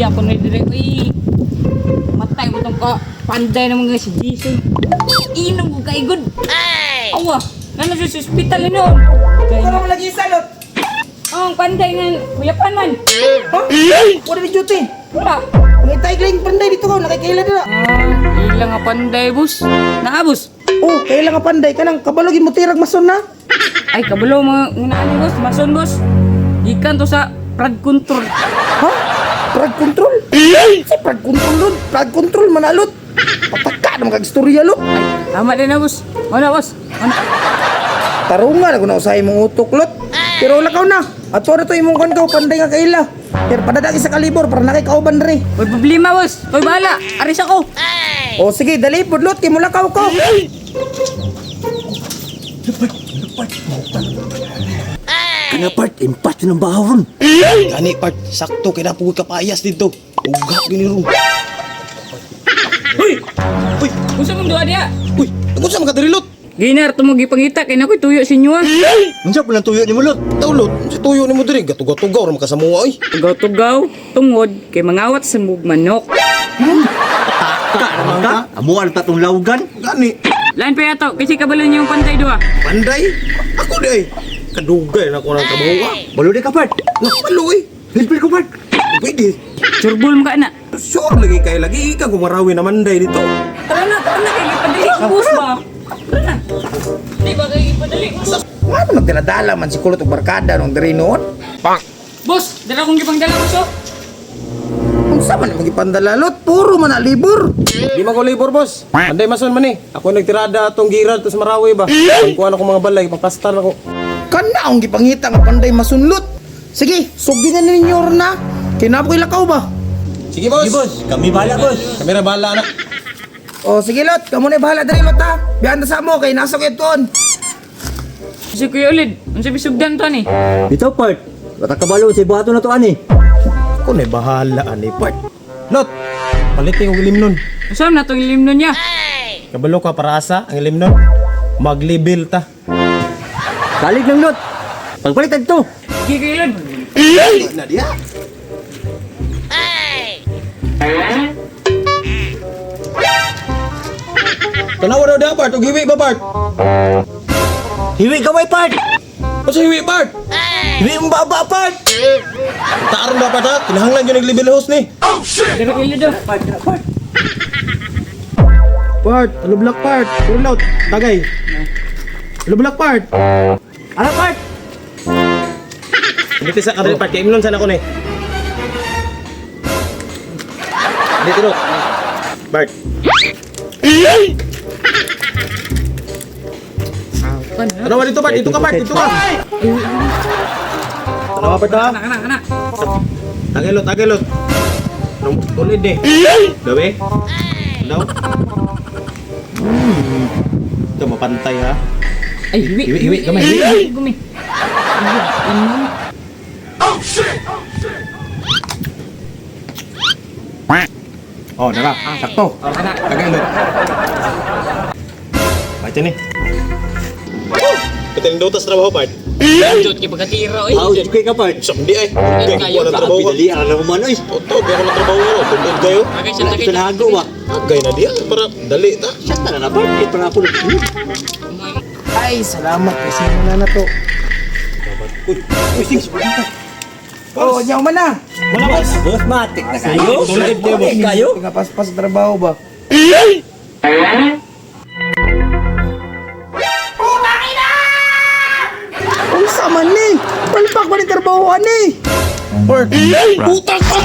Iya ko na dire. Uy. Matay mo tong ka. Panday na mga si Jason. Inom ko kay good. Ay! Awa. Nano sa hospital no. Ano mo lagi salot? Ang panday nga kuya paman. Ha? Wala ni duty. Wala. Ngitay kling panday dito ko, nakikailan dito. Ilang nga panday boss. Naa boss. Oh, kailan ka panday ka nang kabalogin mo tirag mason na. Ay kabalo mga nani boss, mason boss. Gikan to sa flood control. Ha? Prag control? Sa prag control nun? Prag control manalot. Pataka naman kag istorya lot. Ay, tama din na boss. Wala boss. Ano? Tarungan ako na usahay mong utok lot. Pero lakaw na. At to na to imong kan ka panday nga kaila. Pero padadagi sa kalibor para nakikauban rin. May problema boss. Koy bahala. Aris ako. O sige, dali pudlot kay mulakaw ko. Kana part, impas ng bahawon. Gani part, sakto kaya napugod ka paayas dito. Ugak gini ron. Hoy! Uy, Unsa mong duha diha? uy, tungkol sa mga darilot. Ginar tumugi pangita kay nakoy tuyo sa inyo ah. Unsa pa lang tuyo ni mulot? Taulot, si tuyo ni mo diri, gatugaw-tugaw ra makasamuha ay. Tugaw-tugaw, tungod kay mangawat sa mug manok. Ka naman ka? Amuan tatong lawgan. Gani, Lain pa yato, kasi kabalo niyo yung pantay duha. panday. Ako di ay. Kadugay na ko ng kabuha. Balo di ka part. Nakapalo eh. Hilpil ko part. Pwede. Surbol mo ka na. Sure lagi kay lagi ka gumarawi na manday dito. Tara na kay ipadali ko bus ba? Tara na. Di ba kay ipadali ko bus? Ano nagdala man si kulot og barkada nung diri noon? Boss, dala kong gipang dala boss oh. Unsa man magipandalalot? Puro man na libur. Di man ko libor, boss. Panday mason man eh. Ako nagtirada atong girad to sa Marawi ba. Ang kuha na ko mga balay, pangkastar ako. Kana ang gipangita nga panday masunlot. Sige, sugdi na ninyo na. Kinapo ilakaw ba? Sige, boss. Sige boss, kami bala boss. Kamera bala na. O sige lot, kamo na bahala diri lot ha. Biyan sa mo kay nasa ko ituon. Si Kuya Ulid, unsa bisugdan to ni? Bitaw part. Watak kabalo si buhaton na to ani. Ako na bahala ani part. Lot, palitin ko limnon. Unsa na tong limnon niya? Kabalo ka para asa ang limnon. Mag-level ta. Kalig ng lot. Pagpalitan to. Sige Kuya Ulid. Na dia. Tanawa daw da part, ugiwi ba part? Hiwi ka may part. O sa hiwi part? Hiwi mo baba part. Taarong dapat ha, kinahanglan yun nag-level host ni. Dara Kuya Ulid oh. Part, black part, turn out, tagay. Black part. Ano part? Dito sa kadali part, kaya imnon sana ko ni. Dito no. Bart. Tanawa dito Bart, dito ka Bart, dito ka. Tanawa Bart ha. Anak. Tagelot. Tulid eh. Gabi. Daw. Ito mapantay ha. Ay, hiwi, gamay. Gumi. Oh, dara. Sakto. Anak. Tagelot. Baca ni. Pwede daw tas trabaho Bart. Jod kay pagkatira oy. How kay ka part? Samdi ay. Kaya ko na trabaho. Pidali ang alam mo ano is. Oto, kaya ko na trabaho. Tundod kayo. Agay siya Ito na hago ba? Agay na diya. Para dali ta. Siya na part. Para ako na. Ay, salamat kasi wala na to. Uy, sige. Oh, nyaw man na. Wala boss. Boss, matik na kayo. Tulad niyo, boss. Kayo? Pas trabaho ba? Unsa man ni? Palpak ba ni trabaho ani? Bart. Putak ka!